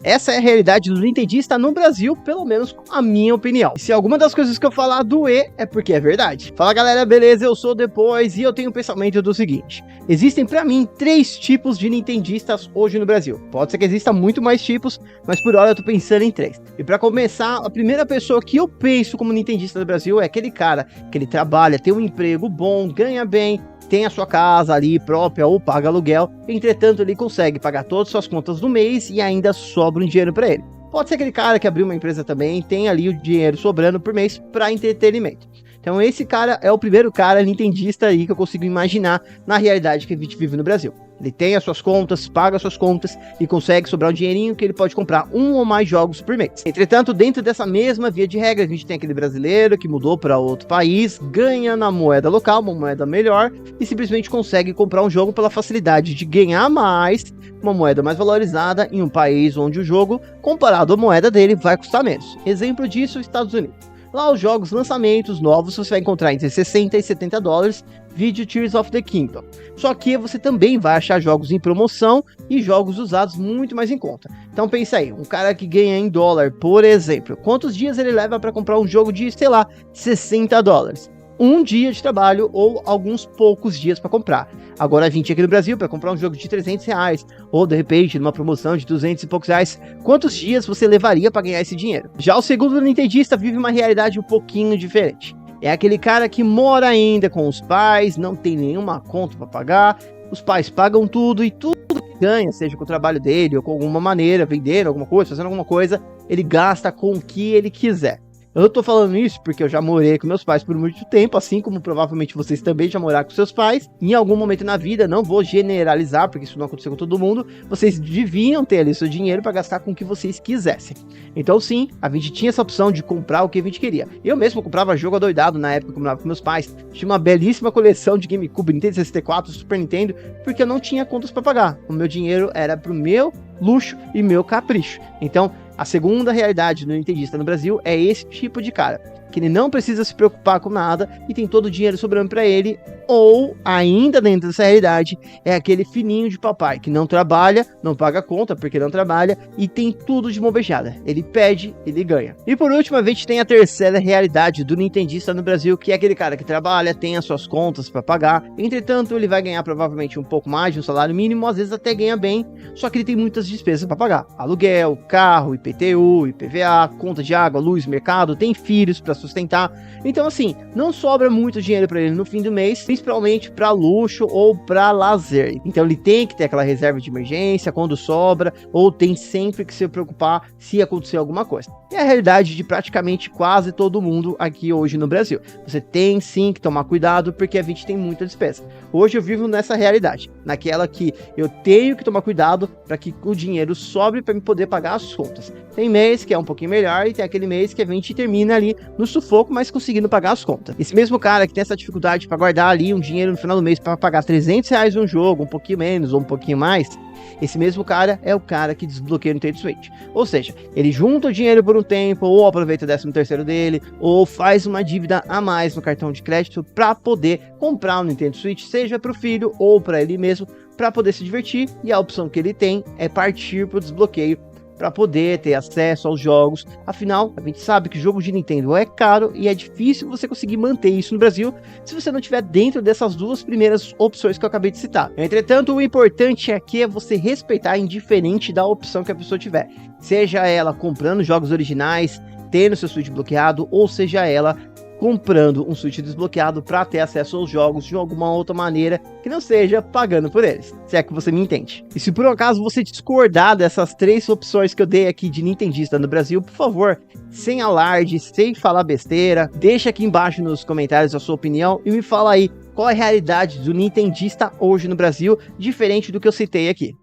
Essa é a realidade do nintendista no Brasil, pelo menos a minha opinião. E se alguma das coisas que eu falar doer, é porque é verdade. Fala galera, beleza? Eu sou o Depois e eu tenho o pensamento do seguinte: existem pra mim 3 tipos de nintendistas hoje no Brasil. Pode ser que exista muito mais tipos, mas por hora eu tô pensando em 3. E pra começar, a primeira pessoa que eu penso como nintendista do Brasil é aquele cara que ele trabalha, tem um emprego bom, ganha bem, tem a sua casa ali própria ou paga aluguel, entretanto ele consegue pagar todas as suas contas do mês e ainda sobra um dinheiro para ele. Pode ser aquele cara que abriu uma empresa também, tem ali o dinheiro sobrando por mês para entretenimento. Então esse cara é o primeiro cara nintendista aí que eu consigo imaginar na realidade que a gente vive no Brasil. Ele tem as suas contas, paga as suas contas e consegue sobrar um dinheirinho que ele pode comprar um ou mais jogos por mês. Entretanto, dentro dessa mesma via de regra, a gente tem aquele brasileiro que mudou para outro país, ganha na moeda local, uma moeda melhor, e simplesmente consegue comprar um jogo pela facilidade de ganhar mais, uma moeda mais valorizada em um país onde o jogo, comparado à moeda dele, vai custar menos. Exemplo disso, Estados Unidos. Lá os jogos, lançamentos novos, você vai encontrar entre 60 e 70 dólares, vídeo Tears of the Kingdom. Só que você também vai achar jogos em promoção e jogos usados muito mais em conta. Então pensa aí, um cara que ganha em dólar, por exemplo, quantos dias ele leva para comprar um jogo de, sei lá, 60 dólares? Um dia de trabalho ou alguns poucos dias para comprar. Agora 20 aqui no Brasil para comprar um jogo de 300 reais ou de repente numa promoção de 200 e poucos reais, quantos dias você levaria para ganhar esse dinheiro? Já o segundo nintendista vive uma realidade um pouquinho diferente. É aquele cara que mora ainda com os pais, não tem nenhuma conta para pagar, os pais pagam tudo e tudo que ganha, seja com o trabalho dele ou com alguma maneira, vendendo alguma coisa, fazendo alguma coisa, ele gasta com o que ele quiser. Eu tô falando isso porque eu já morei com meus pais por muito tempo, assim como provavelmente vocês também já moraram com seus pais. Em algum momento na vida, não vou generalizar, porque isso não aconteceu com todo mundo, vocês deviam ter ali seu dinheiro para gastar com o que vocês quisessem. Então sim, a gente tinha essa opção de comprar o que a gente queria. Eu mesmo comprava jogo adoidado na época que eu morava com meus pais. Tinha uma belíssima coleção de GameCube, Nintendo 64, Super Nintendo, porque eu não tinha contas para pagar. O meu dinheiro era pro meu luxo e meu capricho. Então, a segunda realidade do nintendista no Brasil é esse tipo de cara, que ele não precisa se preocupar com nada e tem todo o dinheiro sobrando para ele, ou ainda dentro dessa realidade, é aquele fininho de papai que não trabalha, não paga conta porque não trabalha e tem tudo de mão beijada. Ele pede, ele ganha. E por último, a gente tem a terceira realidade do nintendista no Brasil, que é aquele cara que trabalha, tem as suas contas para pagar, entretanto ele vai ganhar provavelmente um pouco mais de um salário mínimo, às vezes até ganha bem, só que ele tem muitas despesas para pagar. Aluguel, carro, IPTU, IPVA, conta de água, luz, mercado, tem filhos para sustentar. Então assim, não sobra muito dinheiro para ele no fim do mês, principalmente para luxo ou para lazer. Então ele tem que ter aquela reserva de emergência quando sobra, ou tem sempre que se preocupar se acontecer alguma coisa. E é a realidade de praticamente quase todo mundo aqui hoje no Brasil. Você tem sim que tomar cuidado porque a gente tem muita despesa. Hoje eu vivo nessa realidade, naquela que eu tenho que tomar cuidado para que o dinheiro sobre para me poder pagar as contas. Tem mês que é um pouquinho melhor e tem aquele mês que a gente termina ali no sufoco, mas conseguindo pagar as contas. Esse mesmo cara que tem essa dificuldade para guardar ali um dinheiro no final do mês para pagar 300 reais um jogo, um pouquinho menos ou um pouquinho mais, esse mesmo cara é o cara que desbloqueia o Nintendo Switch. Ou seja, ele junta o dinheiro por um tempo, ou aproveita o 13º dele, ou faz uma dívida a mais no cartão de crédito para poder comprar o Nintendo Switch, seja para o filho ou para ele mesmo, para poder se divertir. E a opção que ele tem é partir para o desbloqueio para poder ter acesso aos jogos. Afinal, a gente sabe que jogo de Nintendo é caro e é difícil você conseguir manter isso no Brasil se você não estiver dentro dessas duas primeiras opções que eu acabei de citar. Entretanto, o importante aqui é você respeitar, indiferente da opção que a pessoa tiver. Seja ela comprando jogos originais, tendo seu Switch bloqueado, ou seja ela comprando um Switch desbloqueado para ter acesso aos jogos de alguma outra maneira que não seja pagando por eles, se é que você me entende. E se por um acaso você discordar dessas 3 opções que eu dei aqui de nintendista no Brasil, por favor, sem alarde, sem falar besteira, deixa aqui embaixo nos comentários a sua opinião e me fala aí qual é a realidade do nintendista hoje no Brasil, diferente do que eu citei aqui.